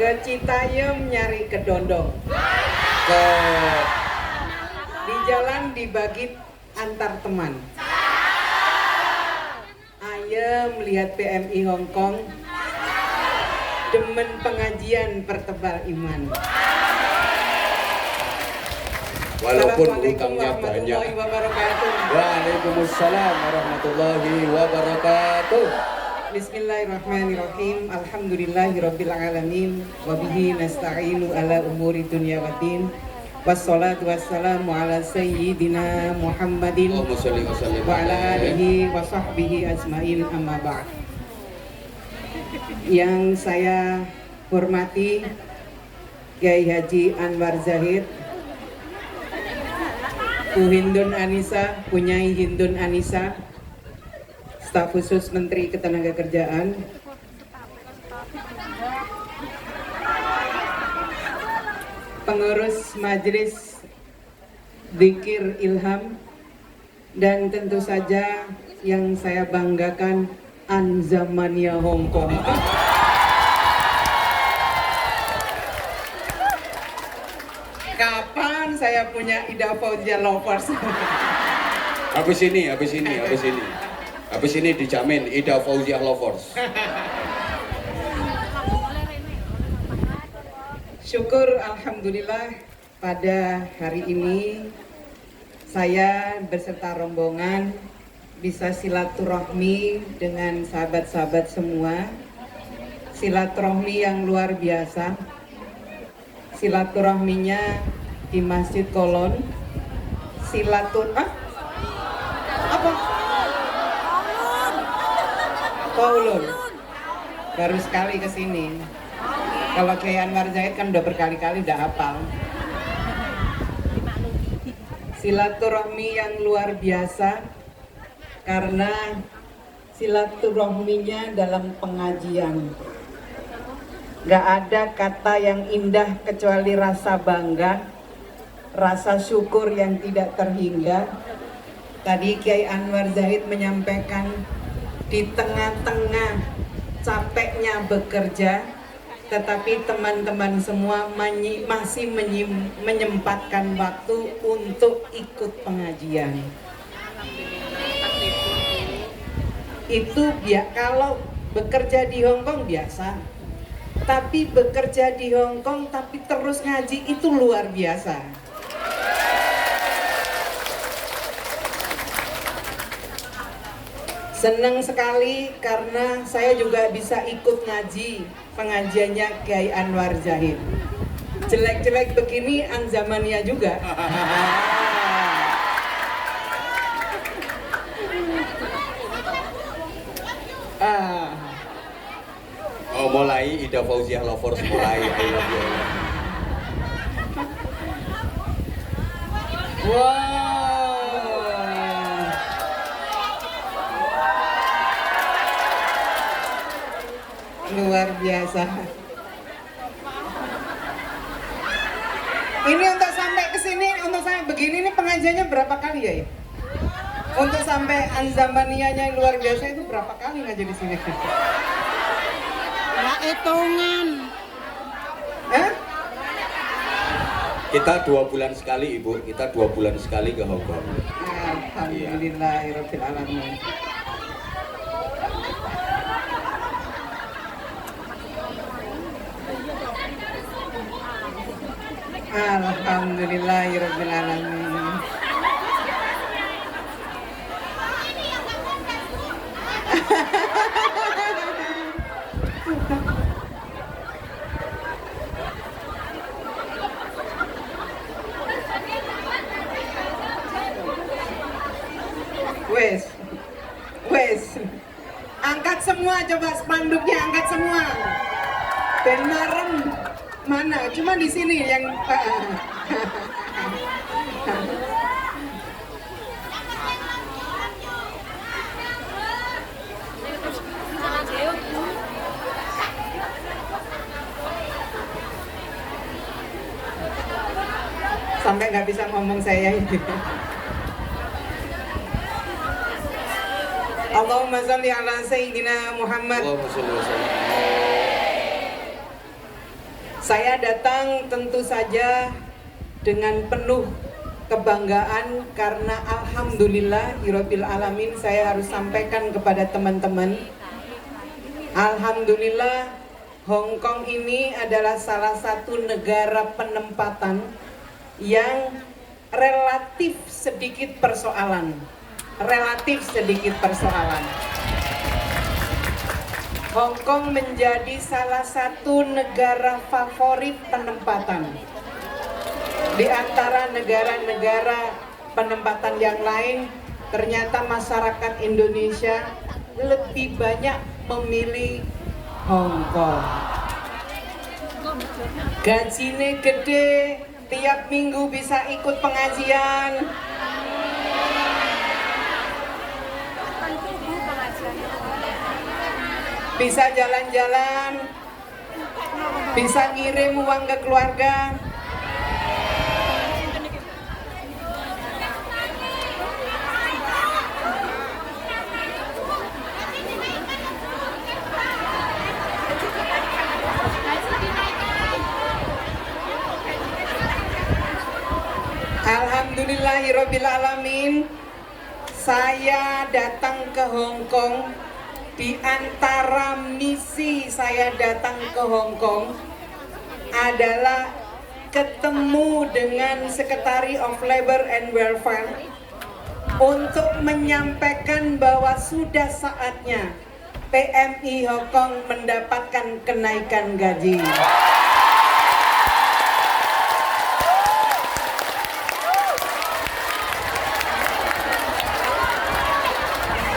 Ke Citayam nyari kedondong. Ke Di jalan dibagi antar teman. Ayem lihat PMI Hong Kong. Demen pengajian pertebal iman. walaupun Assalamualaikum utangnya banyak. warahmatullahi wabarakatuh. Waalaikumsalam warahmatullahi wabarakatuh. Bismillahirrahmanirrahim. Alhamdulillahirabbil alamin wa bihi nasta'inu ala umuri dunya waddin. Wassalatu wassalamu ala sayyidina Muhammadin Allahumma sholli wa sallim wa ala alihi wa sahbihi ajmain, amma ba'd. Yang saya hormati Kiai Haji Anwar Zahid, Bu Hindun Anissa, Punyai Hindun Anissa, Staf Khusus Menteri Ketenagakerjaan, pengurus Majelis Dzikir Ilham, dan tentu saja yang saya banggakan, Anzamania Hong Kong. Kapan saya punya Ida Fauzia Lovers? Habis ini dijamin Ida Fauziah Lovers. Syukur alhamdulillah pada hari ini saya beserta rombongan bisa silaturahmi dengan sahabat-sahabat semua. Silaturahmi yang luar biasa. Silaturahminya di Masjid Kolon. Kolon. Baru sekali ke sini. Kalau Kiai Anwar Zahid kan udah berkali-kali udah hafal. Silaturahmi yang luar biasa karena silaturahminya dalam pengajian. Gak ada kata yang indah kecuali rasa bangga, rasa syukur yang tidak terhingga. Tadi Kiai Anwar Zahid menyampaikan di tengah-tengah capeknya bekerja, tetapi teman-teman semua masih menyempatkan waktu untuk ikut pengajian. Itu kalau bekerja di Hong Kong biasa, tapi bekerja di Hong Kong tapi terus ngaji itu luar biasa. Senang sekali karena saya juga bisa ikut ngaji pengajiannya Kiai Anwar Zahid. Jelek-jelek begini Anzamania juga. Oh, mulai Ida Fauziah Lovers mulai. Wow. Luar biasa. Ini untuk sampai ke sini, untuk sampai begini ini pengajiannya berapa kali ya? Untuk sampai Anzamanianya yang luar biasa itu berapa kali ngaji di sini? Nggak hitungan. Hah? Kita 2 bulan sekali, Ibu. Kita 2 bulan sekali ke Hong Kong. Alhamdulillahirabbil alamin. Alhamdulillahirabbil alamin. Wes. Angkat semua, coba spanduknya angkat semua. Ben marem mana? Cuma di sini yang sampai nggak bisa ngomong saya ini. Allahumma sholli ala sayyidina Muhammad. Allahumma sholli wa sallim. Saya datang tentu saja dengan penuh kebanggaan karena alhamdulillah Rabbil Alamin saya harus sampaikan kepada teman-teman. Alhamdulillah Hong Kong ini adalah salah satu negara penempatan yang relatif sedikit persoalan. Hong Kong menjadi salah satu negara favorit penempatan. Di antara negara-negara penempatan yang lain, ternyata masyarakat Indonesia lebih banyak memilih Hong Kong. Gajinya gede, tiap minggu bisa ikut pengajian. Bisa jalan-jalan, bisa ngirim uang ke keluarga. Alhamdulillahirabbil alamin, saya datang ke Hong Kong. Di antara misi saya datang ke Hong Kong adalah ketemu dengan Secretary of Labor and Welfare untuk menyampaikan bahwa sudah saatnya PMI Hong Kong mendapatkan kenaikan gaji.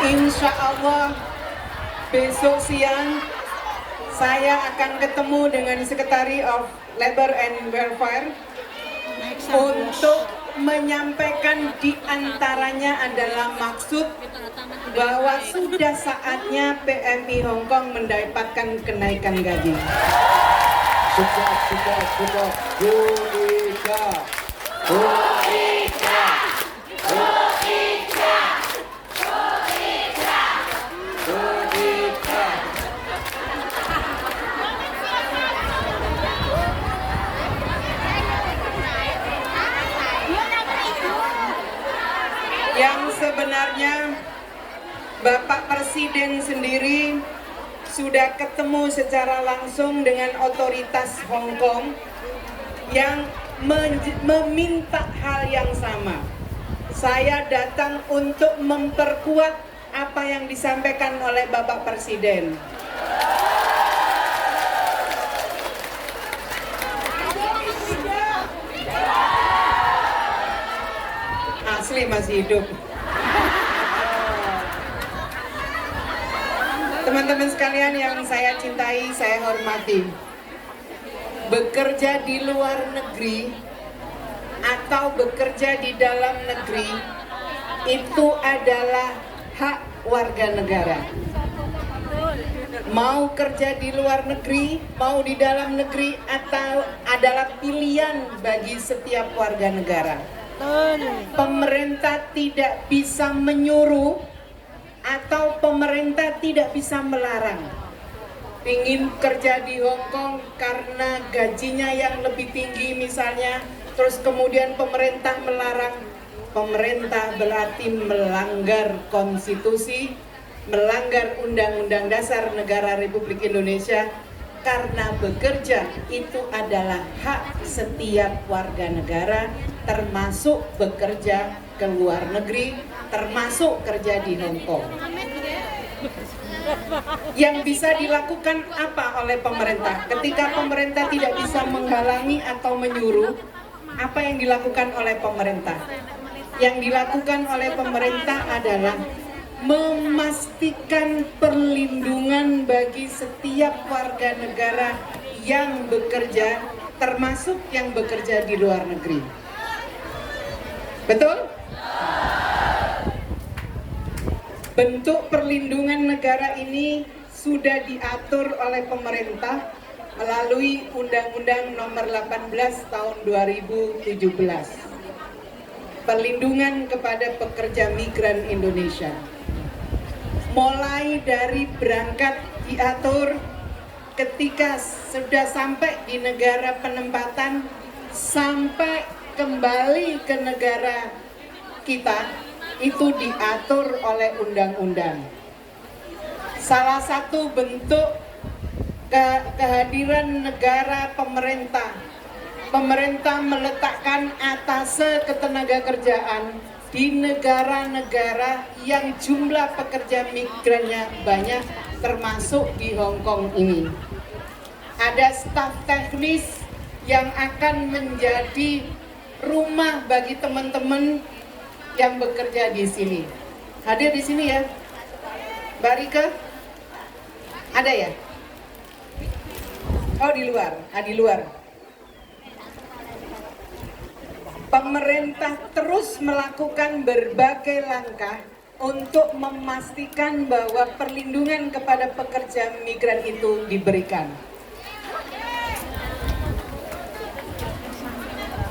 Insya Allah besok siang saya akan ketemu dengan Secretary of Labor and Welfare untuk menyampaikan di antaranya adalah maksud bahwa sudah saatnya PMI Hong Kong mendapatkan kenaikan gaji. Sudah, Yang sebenarnya Bapak Presiden sendiri sudah ketemu secara langsung dengan otoritas Hong Kong yang meminta hal yang sama. Saya datang untuk memperkuat apa yang disampaikan oleh Bapak Presiden. Asli masih hidup. Teman-teman sekalian yang saya cintai, saya hormati. Bekerja di luar negeri atau bekerja di dalam negeri itu adalah hak warga negara. Mau kerja di luar negeri, mau di dalam negeri, atau adalah pilihan bagi setiap warga negara. Pemerintah tidak bisa menyuruh atau pemerintah tidak bisa melarang. Ingin kerja di Hong Kong karena gajinya yang lebih tinggi misalnya, terus kemudian pemerintah melarang. Pemerintah berarti melanggar konstitusi, melanggar Undang-Undang Dasar Negara Republik Indonesia, karena bekerja itu adalah hak setiap warga negara, termasuk bekerja ke luar negeri, termasuk kerja di Hong Kong. Yang bisa dilakukan apa oleh pemerintah? Ketika pemerintah tidak bisa menghalangi atau menyuruh, apa yang dilakukan oleh pemerintah? Yang dilakukan oleh pemerintah adalah memastikan perlindungan bagi setiap warga negara yang bekerja, termasuk yang bekerja di luar negeri. Betul? Bentuk perlindungan negara ini sudah diatur oleh pemerintah melalui Undang-Undang Nomor 18 Tahun 2017. Perlindungan kepada pekerja migran Indonesia. Mulai dari berangkat diatur, ketika sudah sampai di negara penempatan, sampai kembali ke negara kita, itu diatur oleh undang-undang. Salah satu bentuk kehadiran negara pemerintah meletakkan atase ketenagakerjaan di negara-negara yang jumlah pekerja migrannya banyak, termasuk di Hong Kong ini. Ada staf teknis yang akan menjadi rumah bagi teman-teman yang bekerja di sini. Hadir di sini ya, Mbak Rika? Ada ya? Oh, di luar. Di luar. Pemerintah terus melakukan berbagai langkah untuk memastikan bahwa perlindungan kepada pekerja migran itu diberikan.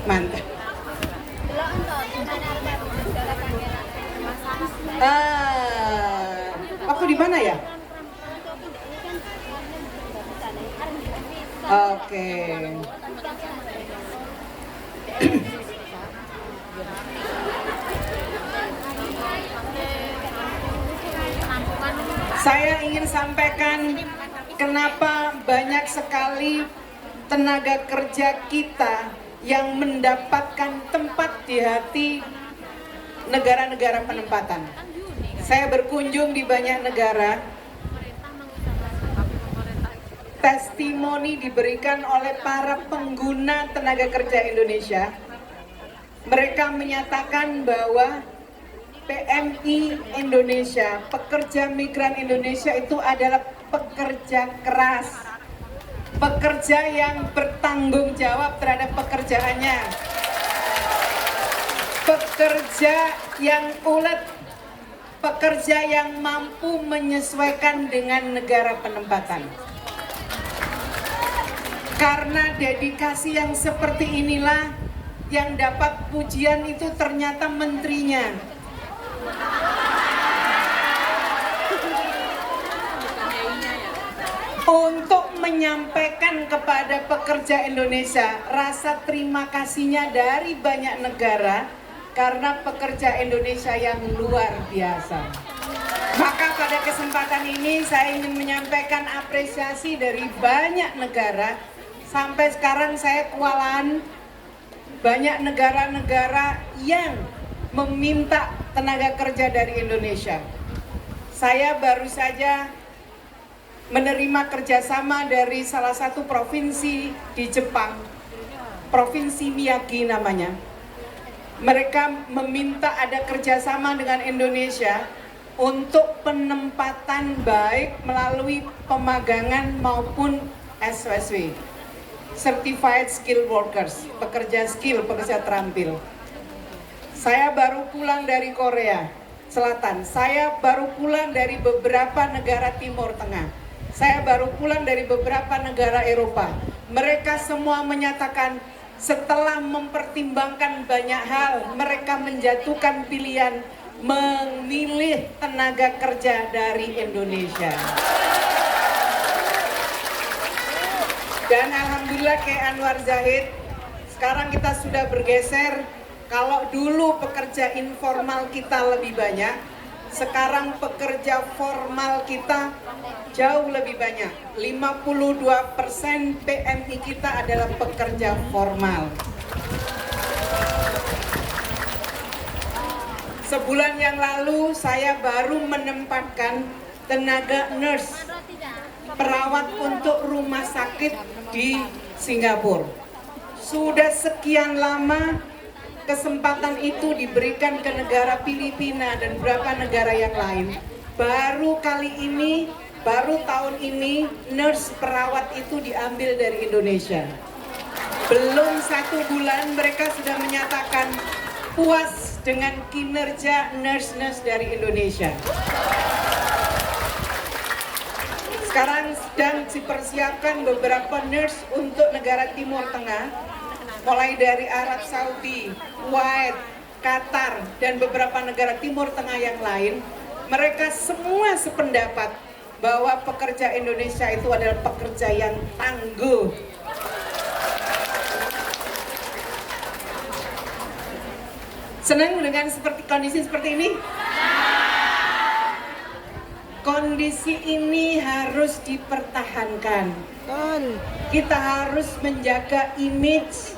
Mantap. Aku di mana ya? Oke. Saya ingin sampaikan kenapa banyak sekali tenaga kerja kita yang mendapatkan tempat di hati negara-negara penempatan. Saya berkunjung di banyak negara. Testimoni diberikan oleh para pengguna tenaga kerja Indonesia. Mereka menyatakan bahwa PMI Indonesia, pekerja migran Indonesia itu adalah pekerja keras, pekerja yang bertanggung jawab terhadap pekerjaannya, pekerja yang ulet, pekerja yang mampu menyesuaikan dengan negara penempatan. Karena dedikasi yang seperti inilah yang dapat pujian itu ternyata menterinya. Untuk menyampaikan kepada pekerja Indonesia rasa terima kasihnya dari banyak negara karena pekerja Indonesia yang luar biasa. Maka pada kesempatan ini saya ingin menyampaikan apresiasi dari banyak negara. Sampai sekarang saya kewalahan banyak negara-negara yang meminta tenaga kerja dari Indonesia. Saya baru saja menerima kerjasama dari salah satu provinsi di Jepang, Provinsi Miyagi namanya. Mereka meminta ada kerjasama dengan Indonesia untuk penempatan baik melalui pemagangan maupun SWSW, Certified Skilled Workers, pekerja skill, pekerja terampil. Saya baru pulang dari Korea Selatan, saya baru pulang dari beberapa negara Timur Tengah, saya baru pulang dari beberapa negara Eropa. Mereka semua menyatakan setelah mempertimbangkan banyak hal, mereka menjatuhkan pilihan memilih tenaga kerja dari Indonesia. Dan alhamdulillah kayak Anwar Zahid, sekarang kita sudah bergeser. Kalau dulu pekerja informal kita lebih banyak, sekarang pekerja formal kita jauh lebih banyak. 52% PMI kita adalah pekerja formal. Sebulan yang lalu saya baru menempatkan tenaga nurse, perawat untuk rumah sakit di Singapura. Sudah sekian lama kesempatan itu diberikan ke negara Filipina dan beberapa negara yang lain. Baru kali ini, baru tahun ini nurse perawat itu diambil dari Indonesia. Belum 1 bulan mereka sudah menyatakan puas dengan kinerja nurse-nurse dari Indonesia. Sekarang sedang dipersiapkan beberapa nurse untuk negara Timur Tengah, mulai dari Arab Saudi, Kuwait, Qatar, dan beberapa negara Timur Tengah yang lain. Mereka semua sependapat bahwa pekerja Indonesia itu adalah pekerja yang tangguh. Senang dengan kondisi seperti ini? Kondisi ini harus dipertahankan. Kita harus menjaga image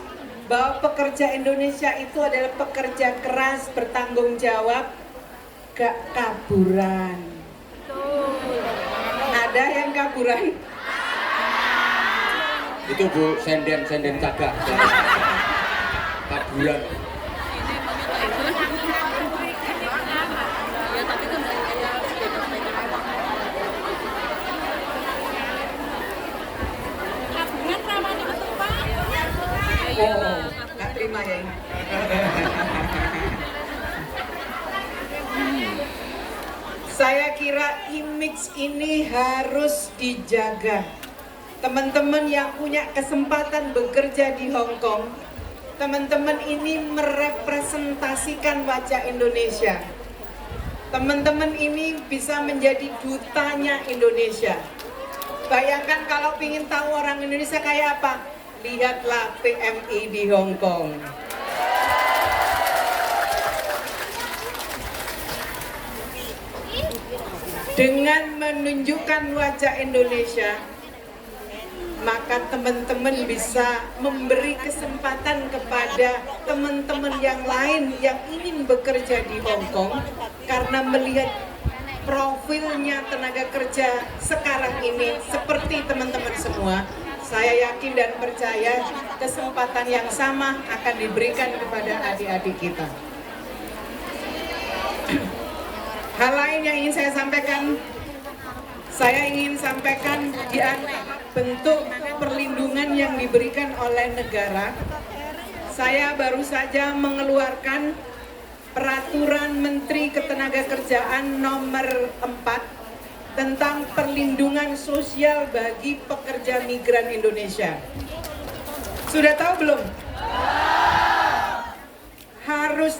bahwa pekerja Indonesia itu adalah pekerja keras, bertanggung jawab, gak kaburan. Ada yang kaburan? Itu Bu, senden cagak. Kaburan. Oh, nggak terima ya ini. Saya kira image ini harus dijaga. Teman-teman yang punya kesempatan bekerja di Hong Kong, teman-teman ini merepresentasikan wajah Indonesia. Teman-teman ini bisa menjadi dutanya Indonesia. Bayangkan kalau ingin tahu orang Indonesia kayak apa? Lihatlah PMI di Hong Kong. Dengan menunjukkan wajah Indonesia, maka teman-teman bisa memberi kesempatan kepada teman-teman yang lain yang ingin bekerja di Hong Kong karena melihat profilnya tenaga kerja sekarang ini seperti teman-teman semua. Saya yakin dan percaya kesempatan yang sama akan diberikan kepada adik-adik kita. Hal lain yang ingin saya ingin sampaikan di antara bentuk perlindungan yang diberikan oleh negara. Saya baru saja mengeluarkan Peraturan Menteri Ketenagakerjaan nomor 4 tentang perlindungan sosial bagi pekerja migran Indonesia. Sudah tahu belum? Harus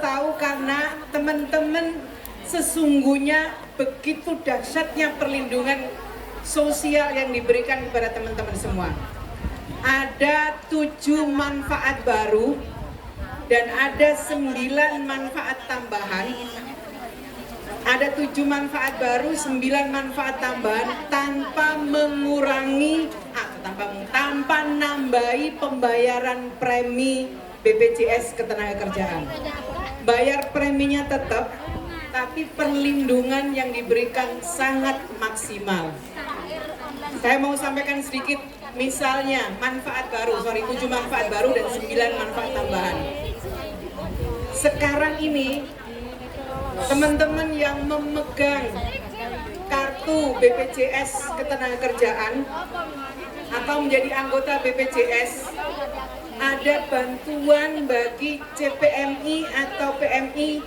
tahu karena teman-teman sesungguhnya begitu dahsyatnya perlindungan sosial yang diberikan kepada teman-teman semua. Ada 7 manfaat baru dan ada 9 manfaat tambahan. Ada 7 manfaat baru, 9 manfaat tambahan tanpa mengurangi tanpa nambahi pembayaran premi BPJS Ketenagakerjaan. Bayar preminya tetap, tapi perlindungan yang diberikan sangat maksimal. Saya mau sampaikan sedikit, misalnya 7 manfaat baru dan 9 manfaat tambahan. Sekarang ini teman-teman yang memegang kartu BPJS Ketenagakerjaan atau menjadi anggota BPJS, ada bantuan bagi CPMI atau PMI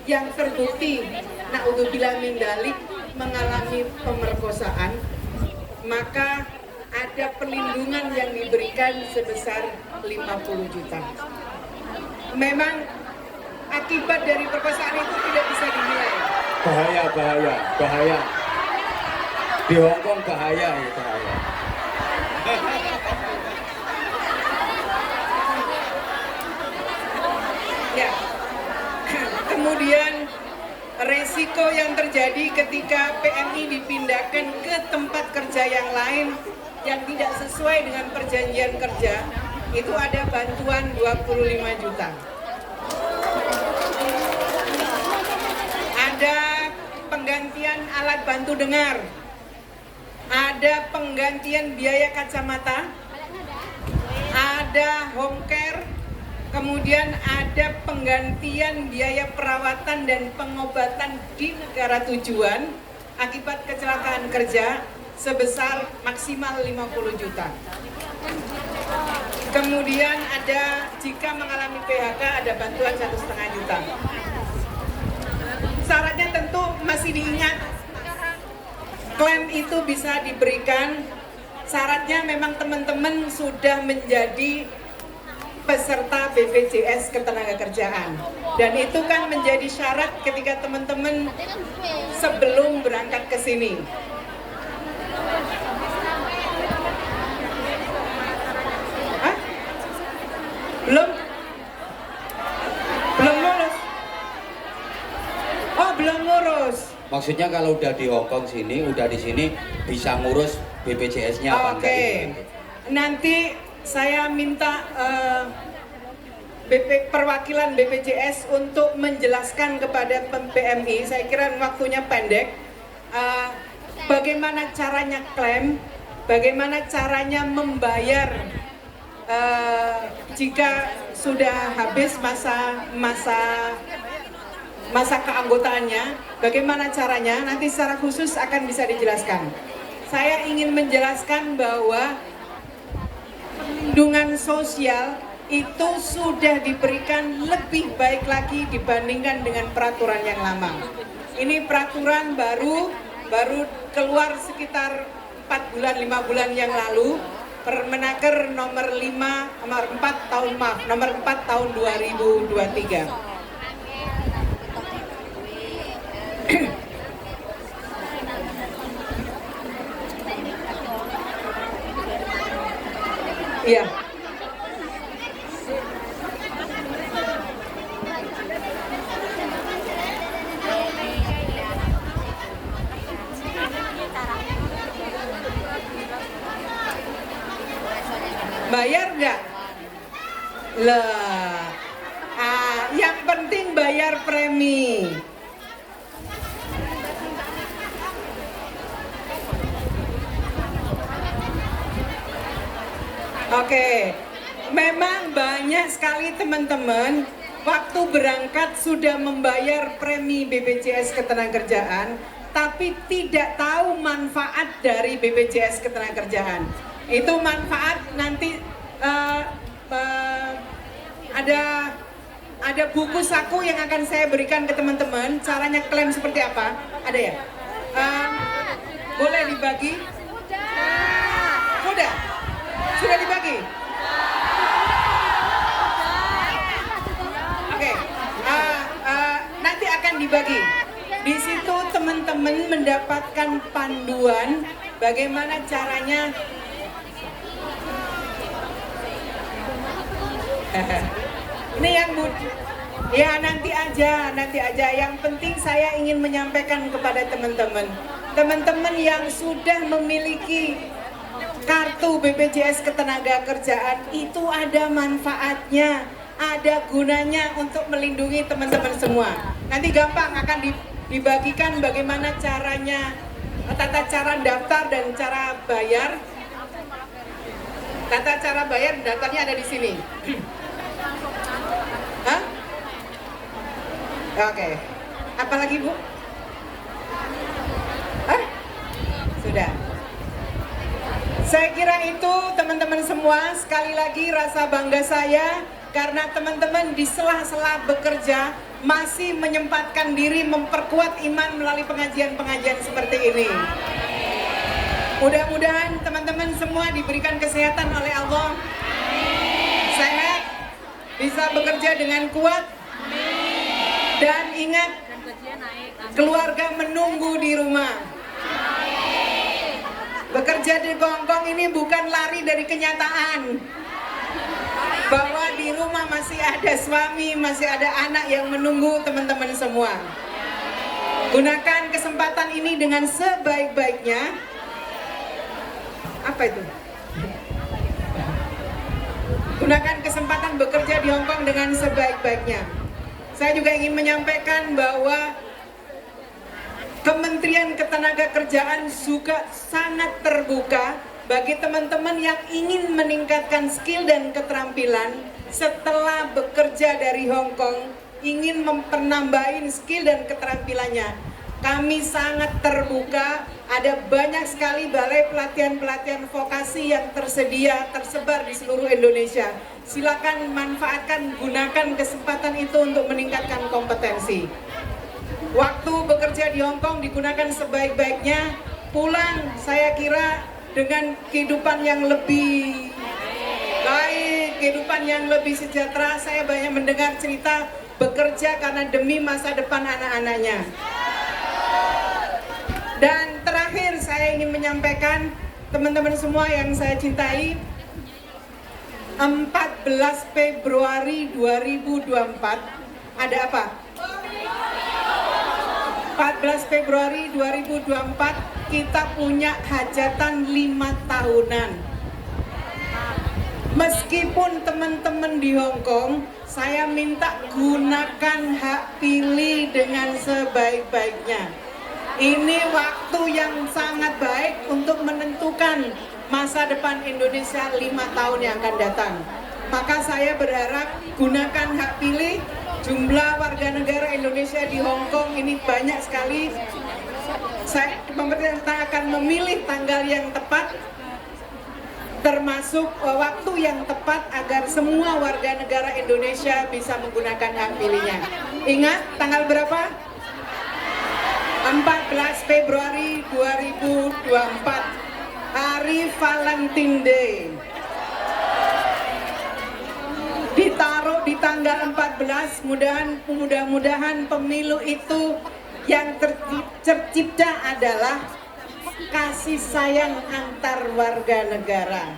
yang terbukti naudzubillah min dzalik mengalami pemerkosaan, maka ada perlindungan yang diberikan sebesar 50 juta. Memang akibat dari perkosaan itu tidak bisa dinilai. Bahaya. Di Hong Kong bahaya. Ya. Kemudian resiko yang terjadi ketika PMI dipindahkan ke tempat kerja yang lain yang tidak sesuai dengan perjanjian kerja, itu ada bantuan 25 juta. Ada penggantian alat bantu dengar, ada penggantian biaya kacamata, ada home care, kemudian ada penggantian biaya perawatan dan pengobatan di negara tujuan akibat kecelakaan kerja sebesar maksimal 50 juta. Kemudian ada jika mengalami PHK ada bantuan 1,5 juta. Syaratnya tentu masih diingat, klaim itu bisa diberikan, syaratnya memang teman-teman sudah menjadi peserta BPJS Ketenagakerjaan. Dan itu kan menjadi syarat ketika teman-teman sebelum berangkat ke sini. Hah? Belum? Belum ngurus? Oh, belum ngurus. Maksudnya kalau udah di Hongkong sini, udah di sini bisa ngurus BPJS-nya apa enggak? Oke. Nanti saya minta perwakilan BPJS untuk menjelaskan kepada PMI, saya kira waktunya pendek, bagaimana caranya klaim, bagaimana caranya membayar jika sudah habis masa keanggotaannya, bagaimana caranya, nanti secara khusus akan bisa dijelaskan. Saya ingin menjelaskan bahwa perlindungan sosial itu sudah diberikan lebih baik lagi dibandingkan dengan peraturan yang lama. Ini peraturan baru keluar sekitar 4 bulan 5 bulan yang lalu, Permenaker nomor 4 tahun 2023. Iya. Bayar nggak? Lah, yang penting bayar premi. Oke, memang banyak sekali teman-teman waktu berangkat sudah membayar premi BPJS Ketenagakerjaan, tapi tidak tahu manfaat dari BPJS Ketenagakerjaan. Itu manfaat nanti ada buku saku yang akan saya berikan ke teman-teman. Caranya klaim seperti apa? Ada ya? Boleh dibagi? Sudah? Sudah dibagi? Oke. Nanti akan dibagi. Di situ teman-teman mendapatkan panduan bagaimana caranya. Ini yang ya nanti aja. Yang penting saya ingin menyampaikan kepada teman-teman yang sudah memiliki kartu BPJS Ketenagakerjaan itu ada manfaatnya, ada gunanya untuk melindungi teman-teman semua. Nanti gampang akan dibagikan bagaimana caranya, tata cara daftar dan cara bayar. Tata cara bayar daftarnya ada di sini. Hah? Oke. Apalagi Bu? Hah? Sudah. Saya kira itu teman-teman semua, sekali lagi rasa bangga saya karena teman-teman di sela-sela bekerja masih menyempatkan diri memperkuat iman melalui pengajian-pengajian seperti ini. Mudah-mudahan teman-teman semua diberikan kesehatan oleh Allah. Sehat, bisa bekerja dengan kuat. Dan ingat, keluarga menunggu di rumah. Bekerja di Hongkong ini bukan lari dari kenyataan bahwa di rumah masih ada suami, masih ada anak yang menunggu teman-teman semua. Gunakan kesempatan ini dengan sebaik-baiknya. Apa itu? Gunakan kesempatan bekerja di Hongkong dengan sebaik-baiknya. Saya juga ingin menyampaikan bahwa Kementerian Ketenagakerjaan juga sangat terbuka bagi teman-teman yang ingin meningkatkan skill dan keterampilan setelah bekerja dari Hong Kong, ingin mempenambahin skill dan keterampilannya. Kami sangat terbuka, ada banyak sekali balai pelatihan-pelatihan vokasi yang tersebar di seluruh Indonesia. Silakan manfaatkan, gunakan kesempatan itu untuk meningkatkan kompetensi. Waktu bekerja di Hong Kong digunakan sebaik-baiknya, pulang saya kira dengan kehidupan yang lebih baik, kehidupan yang lebih sejahtera. Saya banyak mendengar cerita bekerja karena demi masa depan anak-anaknya. Dan terakhir saya ingin menyampaikan teman-teman semua yang saya cintai, 14 Februari 2024 ada apa? 14 Februari 2024 kita punya hajatan 5 tahunan. Meskipun teman-teman di Hong Kong, saya minta gunakan hak pilih dengan sebaik-baiknya. Ini waktu yang sangat baik untuk menentukan masa depan Indonesia 5 tahun yang akan datang. Maka saya berharap gunakan hak pilih. Jumlah warga negara Indonesia di Hong Kong ini banyak sekali. Pemerintah akan memilih tanggal yang tepat, termasuk waktu yang tepat agar semua warga negara Indonesia bisa menggunakan hak pilihnya. Ingat tanggal berapa? 14 Februari 2024, Hari Valentine Day. Ditaruh di tanggal 14, mudah-mudahan pemilu itu yang tercipta adalah kasih sayang antar warga negara.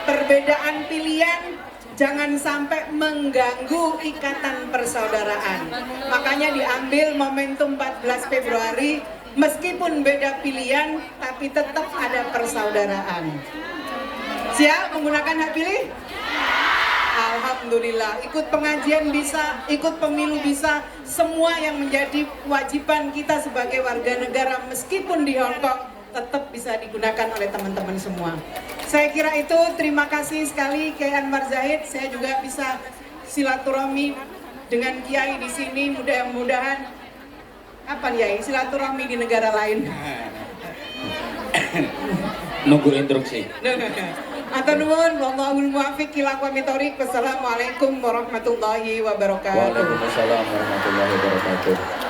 Perbedaan pilihan jangan sampai mengganggu ikatan persaudaraan. Makanya diambil momentum 14 Februari, meskipun beda pilihan tapi tetap ada persaudaraan. Siap menggunakan hak pilih? Alhamdulillah, ikut pengajian bisa, ikut pemilu bisa, semua yang menjadi kewajiban kita sebagai warga negara meskipun di Hong Kong tetap bisa digunakan oleh teman-teman semua. Saya kira itu, terima kasih sekali Kiai Anwar Zahid. Saya juga bisa silaturahmi dengan Kiai di sini, mudah-mudahan apa Kiai, silaturahmi di negara lain. Nunggu instruksi. Atur nuwun, wallahul muwaffiq ila aqwamit thoriq. Wassalamualaikum warahmatullahi wabarakatuh. Waalaikumsalam warahmatullahi wabarakatuh.